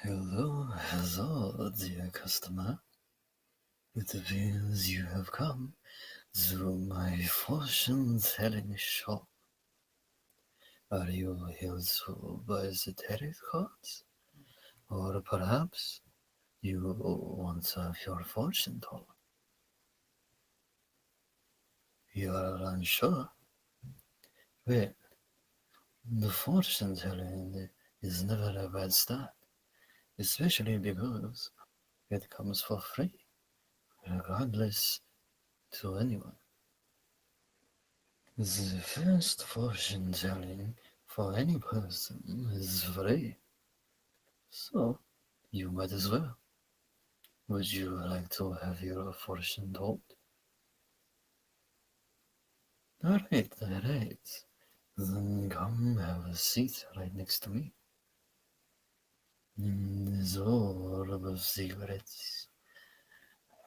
Hello, dear customer. It appears you have come to my fortune-telling shop. Are you here to buy the tarot cards? Or perhaps you want to have your fortune told? You are unsure? Well, the fortune-telling is never a bad start, especially because it comes for free, regardless to anyone. The first fortune telling for any person is free, so you might as well. Would you like to have your fortune told? Alright. Then come have a seat right next to me. In this world of secrets,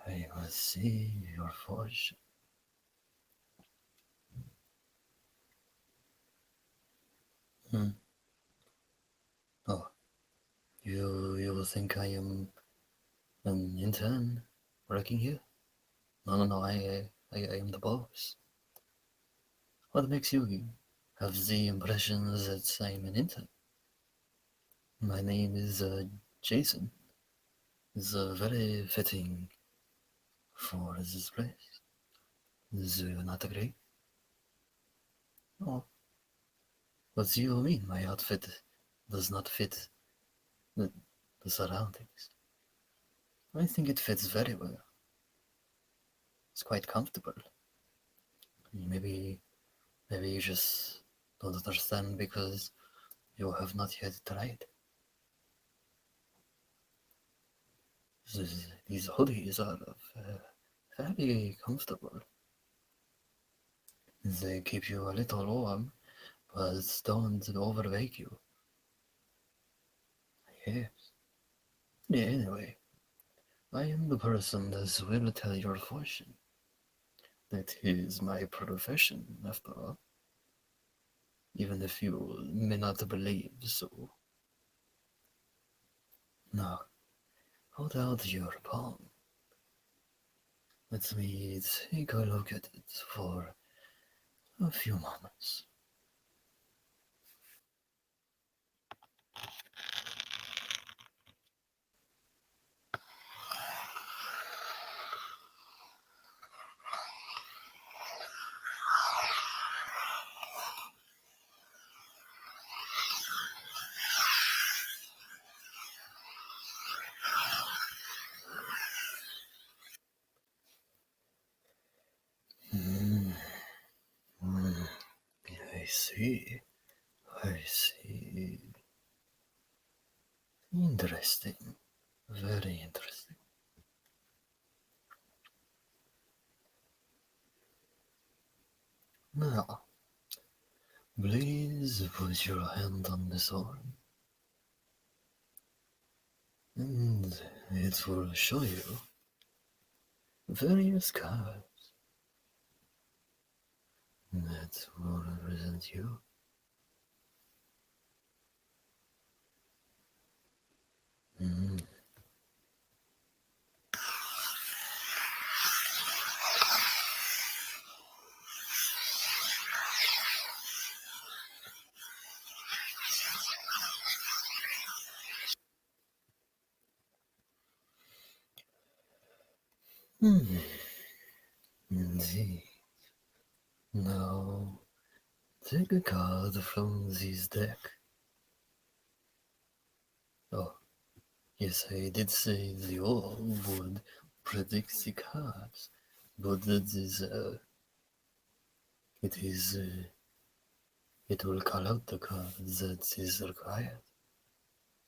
I will see your fortune. Hmm. Oh, you think I am an intern working here? No, I am the boss. What makes you have the impression that I'm an intern? My name is Jason. It's very fitting for this place. Do you not agree? Oh, what do you mean my outfit does not fit the, the surroundings? I think it fits very well. It's quite comfortable. Maybe, maybe you just don't understand because you have not yet tried. These hoodies are very comfortable. They keep you a little warm, but don't overwake you. Yes. Yeah, anyway, I am the person that will tell your fortune. That is my profession, after all. Even if you may not believe so. Now, hold out your palm. Let me take a look at it for a few moments. Mm, mm, I see. I see. Interesting. Very interesting. Now, please put your hand on this arm, and it will show you various cards that will represent you. Mm. Mm. Indeed. Now, take a card from this deck. Oh, yes, I did say the orb would predict the cards, but it is, it will call out the card that is required.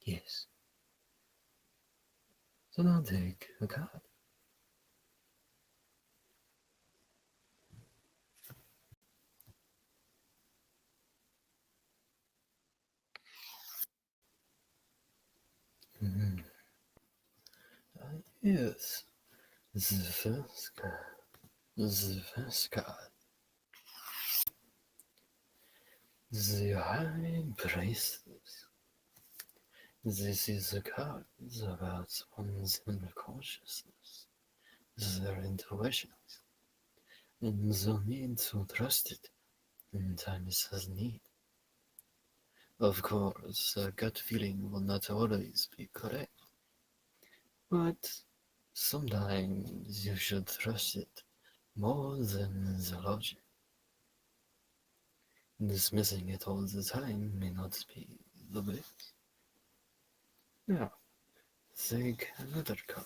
Yes. So now take a card. Mm. Yes, the first card. The first card. The High Priestess. This is a card about one's inner consciousness, their intuitions, and the need to trust it in times of need. Of course, a gut feeling will not always be correct, but sometimes you should trust it more than the logic. Dismissing it all the time may not be the best. Now, take another card.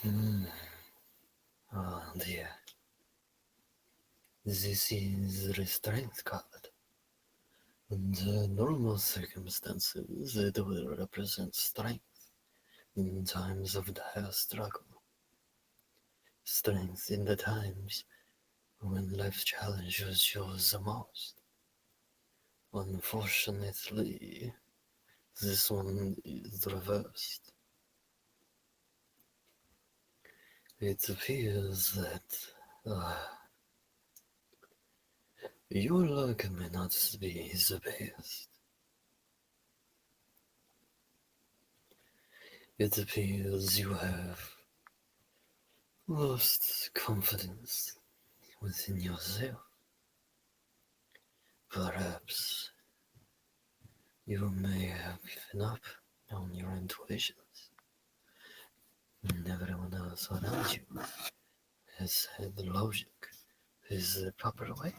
Hmm. Oh dear. This is restraint card. Under normal circumstances, it will represent strength in times of dire struggle. Strength in the times when life challenges you the most. Unfortunately, this one is reversed. It appears that your luck may not be the best. It appears you have lost confidence within yourself. Perhaps you may have given up on your intuitions, and everyone else around you has had the logic is the proper way.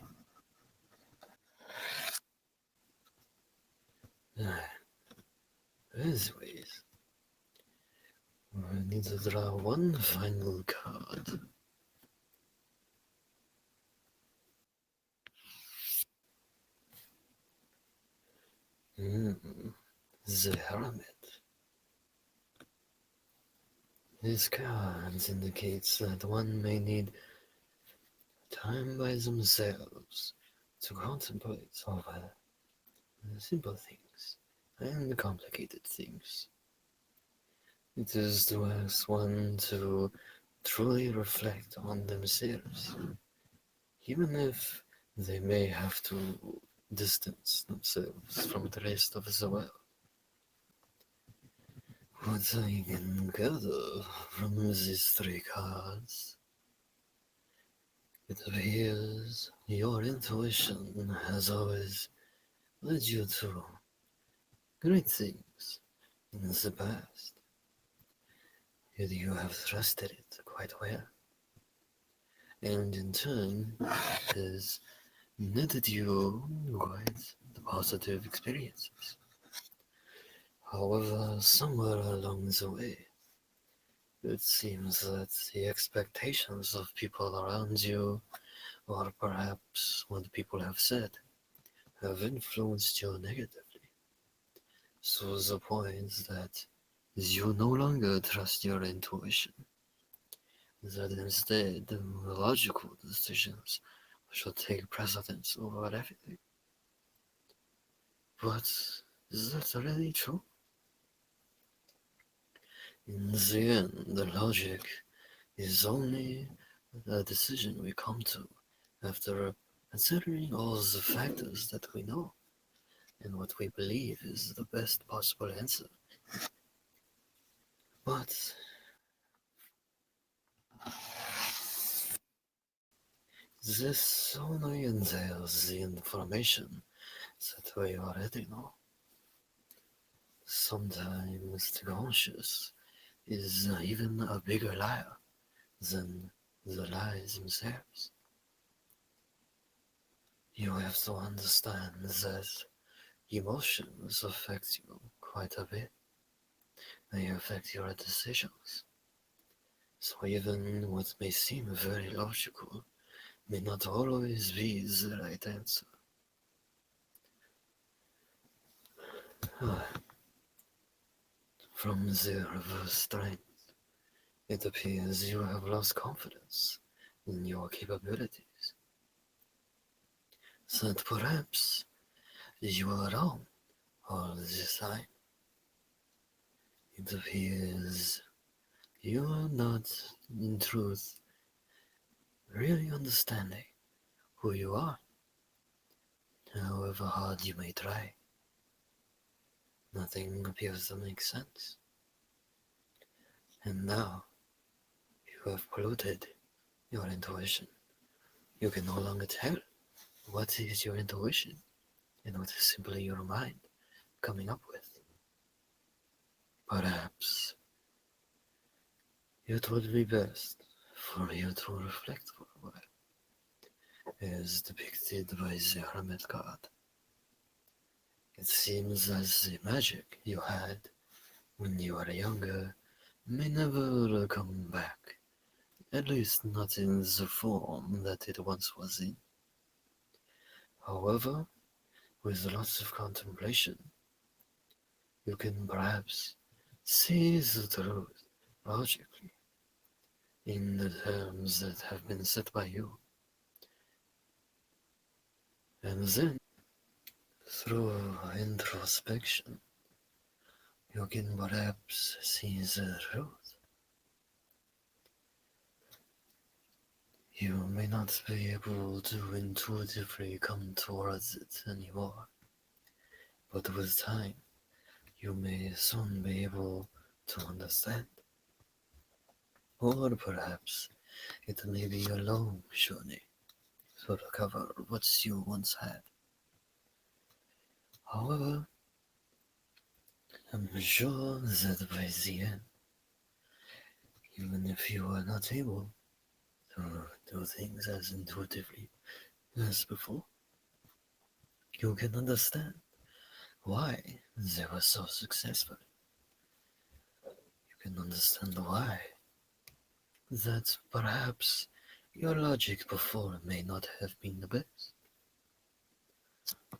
Anyways, we need to draw one final card. The Hermit. This card indicates that one may need time by themselves to contemplate over the simple things and the complicated things. It is to ask one to truly reflect on themselves, even if they may have to distance themselves from the rest of the world. What I can gather from these three cards, it appears your intuition has always led you to great things in the past, yet you have trusted it quite well, and in turn has netted you quite the positive experiences. However, somewhere along the way, it seems that the expectations of people around you, or perhaps what people have said, have influenced you negatively, to the point that you no longer trust your intuition, that instead logical decisions should take precedence over everything. But is that really true? In the end, the logic is only a decision we come to after considering all the factors that we know and what we believe is the best possible answer. But this only entails the information that we already know. Sometimes the conscious is even a bigger liar than the lies themselves. You have to understand that emotions affect you quite a bit. They affect your decisions. So even what may seem very logical may not always be the right answer. From the reverse strength, it appears you have lost confidence in your capabilities. That perhaps you are wrong all the time. It appears you are not, in truth, really understanding who you are, however hard you may try. Nothing appears to make sense. And now you have polluted your intuition. You can no longer tell what is your intuition and what is simply your mind coming up with. Perhaps it would be best for you to reflect for a while, as depicted by the Hermit card. It seems as the magic you had when you were younger may never come back, at least not in the form that it once was in. However, with lots of contemplation, you can perhaps see the truth logically in the terms that have been set by you. And then, through introspection, you can perhaps see the truth. You may not be able to intuitively come towards it anymore, but with time, you may soon be able to understand. Or perhaps it may be a long journey to recover what you once had. However, I'm sure that by the end, even if you are not able to do things as intuitively as before, you can understand why they were so successful. You can understand why that perhaps your logic before may not have been the best.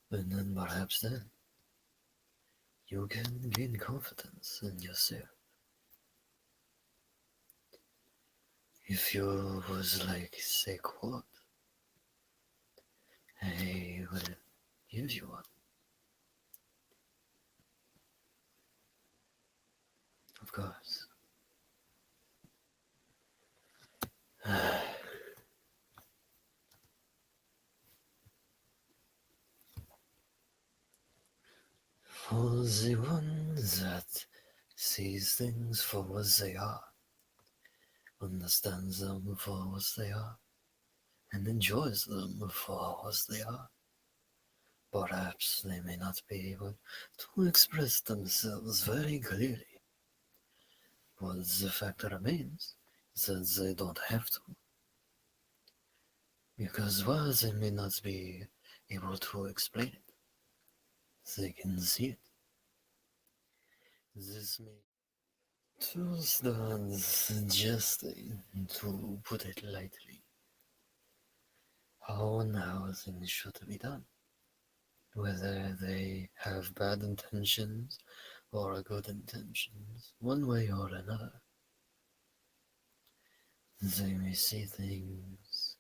And then perhaps then you can gain confidence in yourself. If you was like say quote, I will give you one. Of course. For the one that sees things for what they are, understands them for what they are, and enjoys them for what they are. Perhaps they may not be able to express themselves very clearly, but the fact remains that they don't have to. Because while they may not be able to explain it, they can see it. This may to start suggesting, to put it lightly, how and how things should be done. Whether they have bad intentions or good intentions, one way or another, they may see things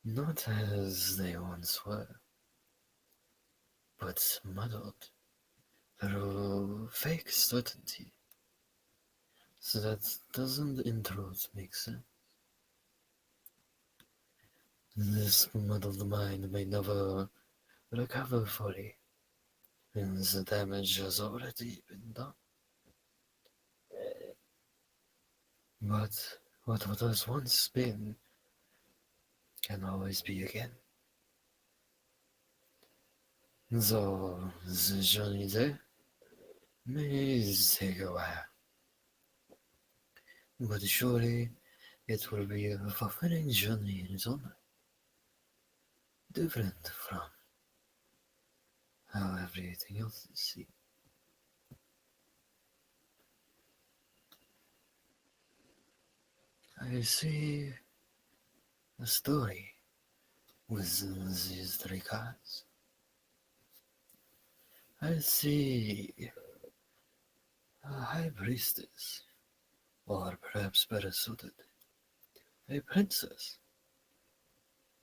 not as they once were, but muddled through fake certainty. So that doesn't in truth make sense. This muddled mind may never recover fully, and the damage has already been done. But what has once been can always be again. Though the journey there may take a while, but surely it will be a fulfilling journey in its own way, different from how everything else is seen. I see a story with these three cards. I see a high priestess, or perhaps better suited, a princess,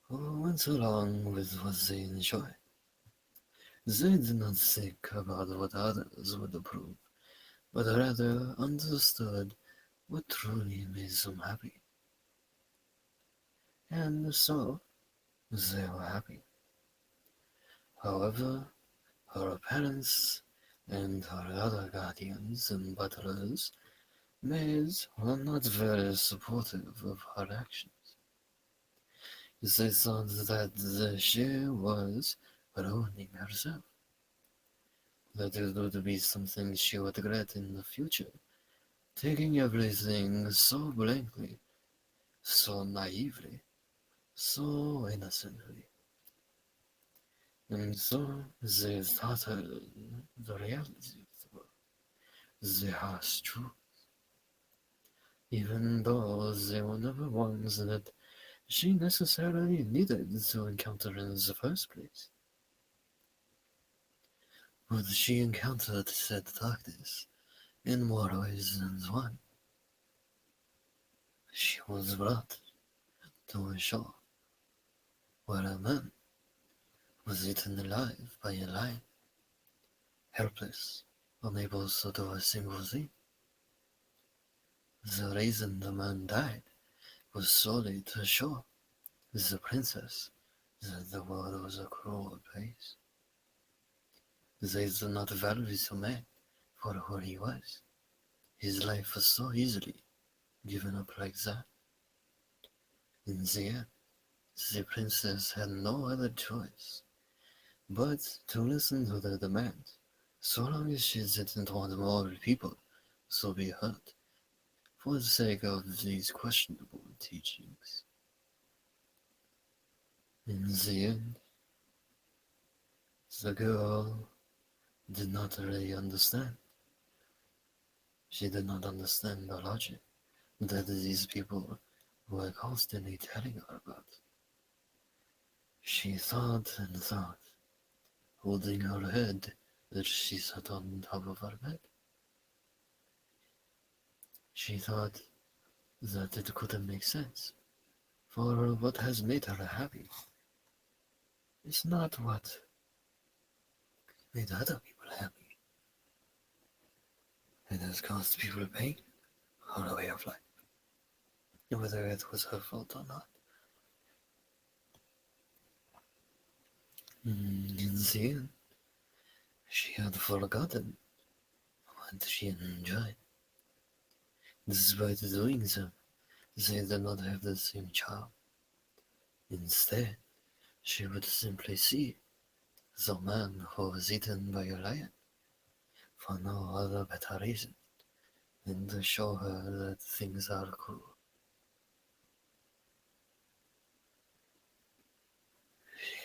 who went along with what they enjoy. They did not think about what others would approve, but rather understood what truly made them happy. and so they were happy. However, her parents and her other guardians and butlers maids were not very supportive of her actions. They thought that she was ruining herself, that it would be something she would regret in the future, taking everything so blankly, so naively, so innocently. And so they taught her the reality of the world, the harsh truth, even though they were never ones that she necessarily needed to encounter in the first place. But she encountered said darkness in more ways than one. She was brought to a shore where a man was eaten alive by a lion, helpless, unable to do a single thing. The reason the man died was solely to show the princess that the world was a cruel place. They did not value the man for who he was. His life was so easily given up like that. In the end, the princess had no other choice but to listen to their demands, so long as she didn't want more people to be hurt for the sake of these questionable teachings. In the end, the girl did not really understand. She did not understand the logic that these people were constantly telling her about. She thought and thought, holding her head as she sat on top of her bed. She thought that it couldn't make sense, for what has made her happy is not what made other people happy. It has caused people pain or a way of life, whether it was her fault or not. In the end, she had forgotten what she enjoyed. Despite doing so, they did not have the same charm. Instead, she would simply see the man who was eaten by a lion for no other better reason than to show her that things are cruel.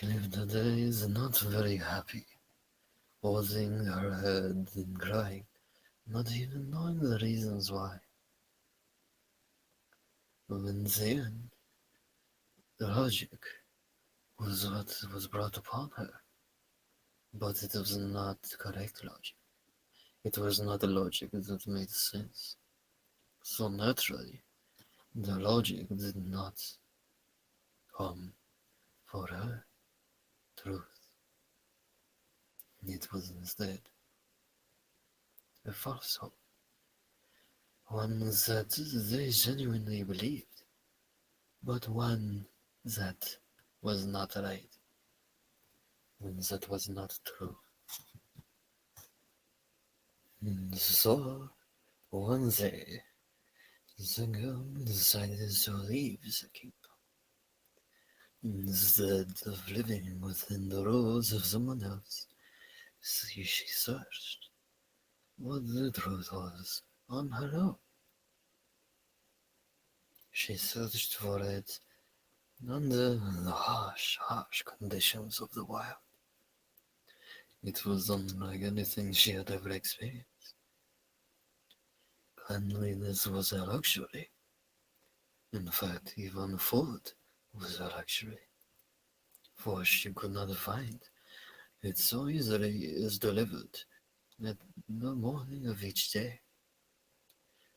She lived the days not very happy, holding her head and crying, not even knowing the reasons why. In the end, the logic was what was brought upon her, but it was not correct logic. It was not a logic that made sense. So naturally, the logic did not come for her truth. It was instead a falsehood, one that they genuinely believed, but one that was not right, one that was not true. So, one day, the girl decided to leave the kingdom. Instead of living within the rules of someone else, she searched what the truth was on her own. She searched for it under the harsh conditions of the wild. It was unlike anything she had ever experienced. Cleanliness was a luxury. In fact, even food was a luxury, for she could not find it so easily as delivered at the morning of each day.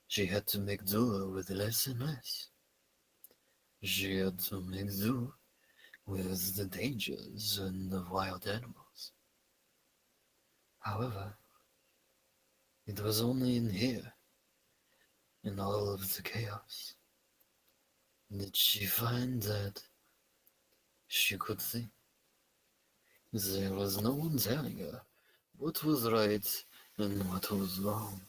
She had to make do with less and less. She had to make do with the dangers and the wild animals. However, it was only in here, in all of the chaos, Did she find that she could think? There was no one telling her what was right and what was wrong,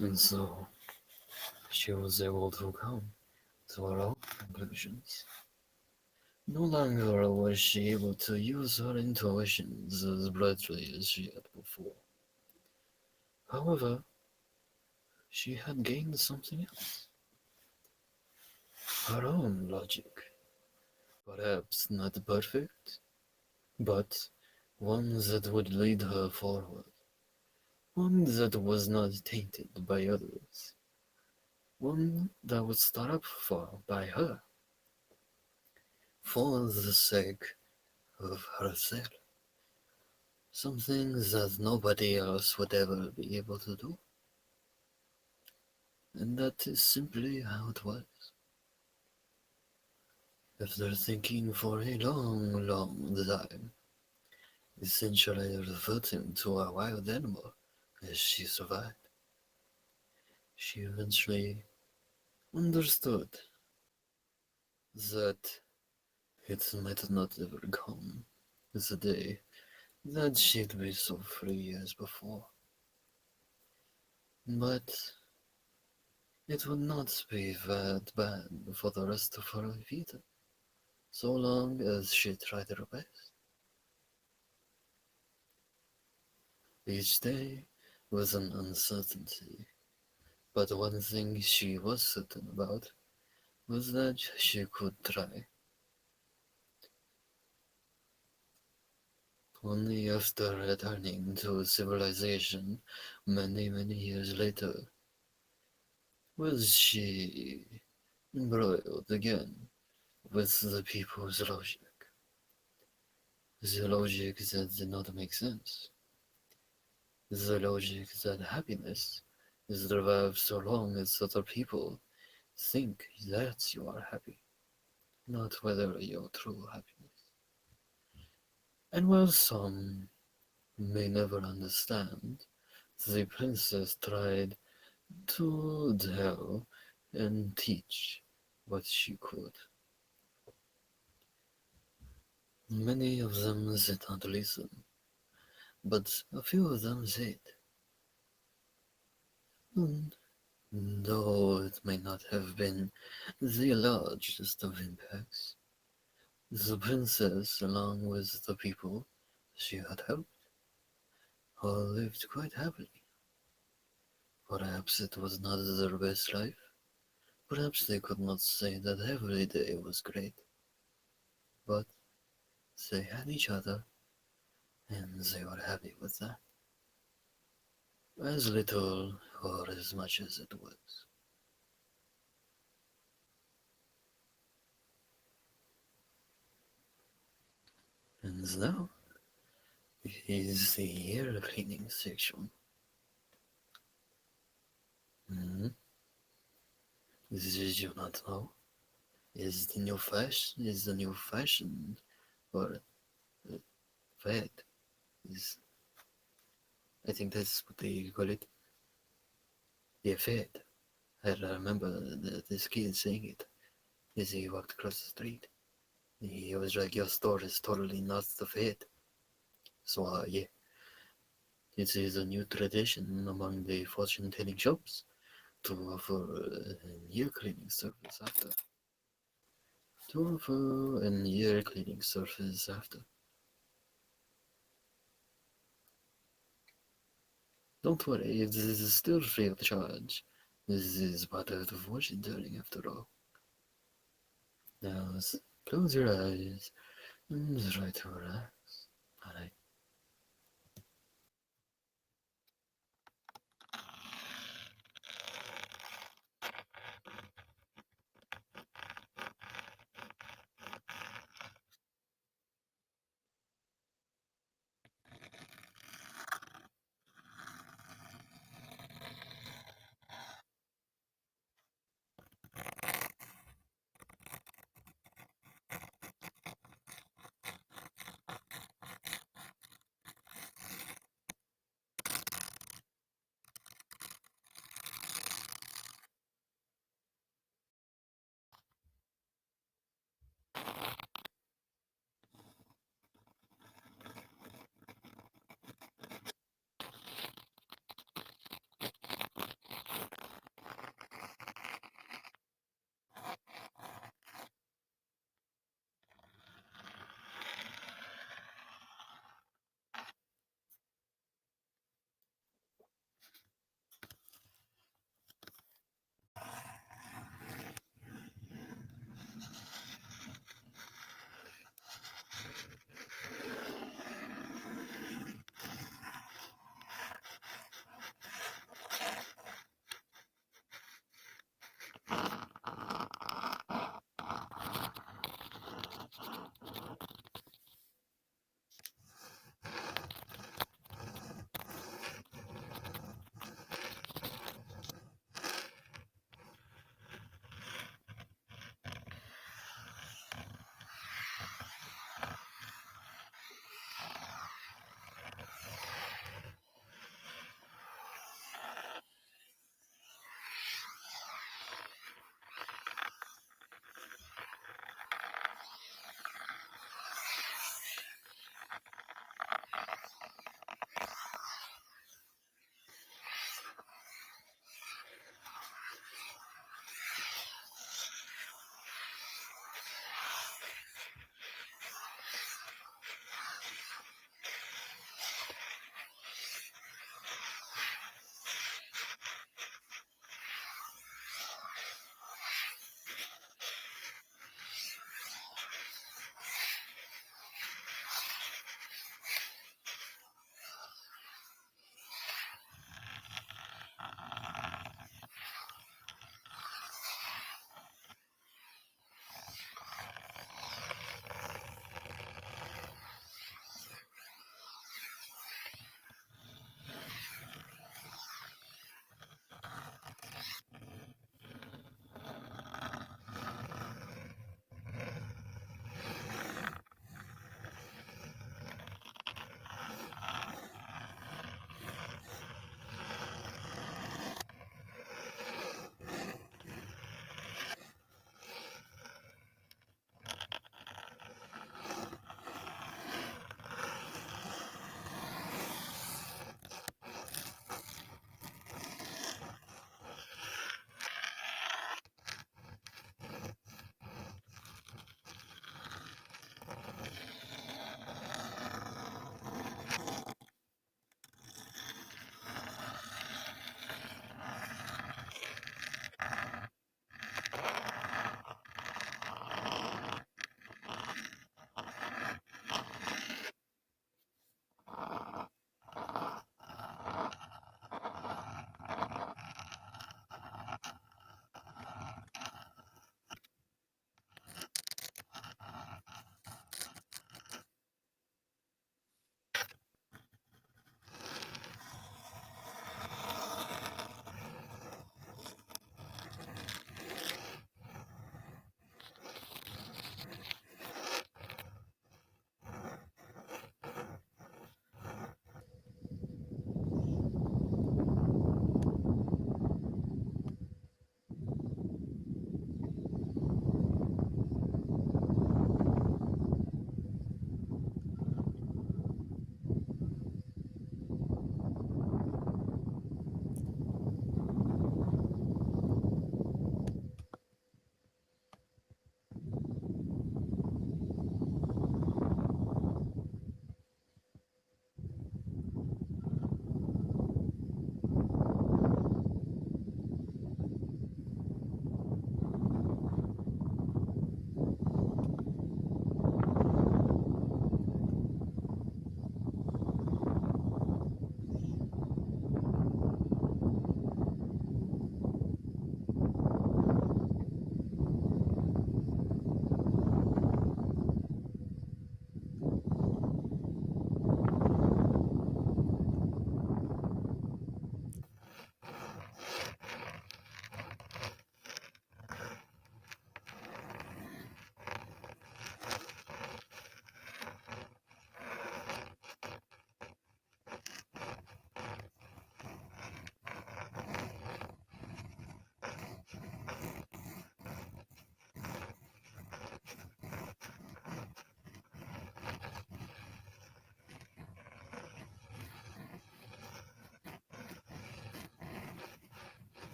and so she was able to come to her own conclusions. No longer was she able to use her intuitions as brightly as she had before. However, she had gained something else, her own logic. Perhaps not perfect, but one that would lead her forward, one that was not tainted by others, one that was thought up for by her, for the sake of herself, something that nobody else would ever be able to do. And that is simply how it was. After thinking for a long, long time, essentially reverting to a wild animal as she survived, she eventually understood that it might not ever come the day that she'd be so free as before. But it would not be that bad for the rest of her life either, so long as she tried her best. Each day was an uncertainty, but one thing she was certain about was that she could try. Only after returning to civilization many, many years later was she embroiled again with the people's logic. The logic that did not make sense. The logic that happiness is derived so long as other people think that you are happy, not whether your true happiness. And while some may never understand, the princess tried to tell and teach what she could. Many of them did not listen, but a few of them did. And though it may not have been the largest of impacts, the princess, along with the people she had helped, all lived quite happily. Perhaps it was not their best life. Perhaps they could not say that every day was great. But they had each other, and they were happy with that. As little or as much as it was. And now is the air cleaning section. Hmm? Did you not know? Is the new fashion or fad? Is I think that's what they call it. Yeah, fad. I remember this kid saying it as he walked across the street. He was like, "Your store is totally not the fad." So yeah, it is a new tradition among the fortune-telling shops to offer an ear cleaning service after. To offer an ear cleaning service after. Don't worry, this is still free of charge. This is part of the fortune telling after all. Now, close your eyes and try to relax. Alright.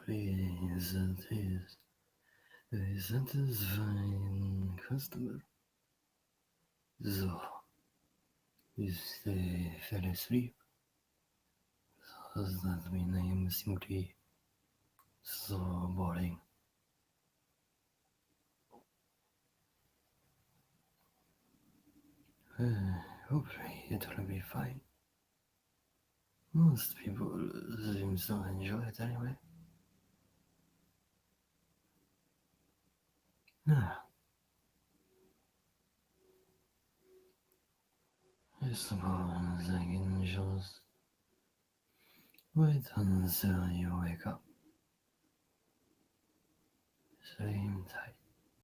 Please, it is a satisfying customer. So, is they fell asleep? Does that mean I am simply so boring? Hopefully it will be fine. Most people seem to enjoy it anyway. Nah, I suppose I can just wait until you wake up. Sleep tight.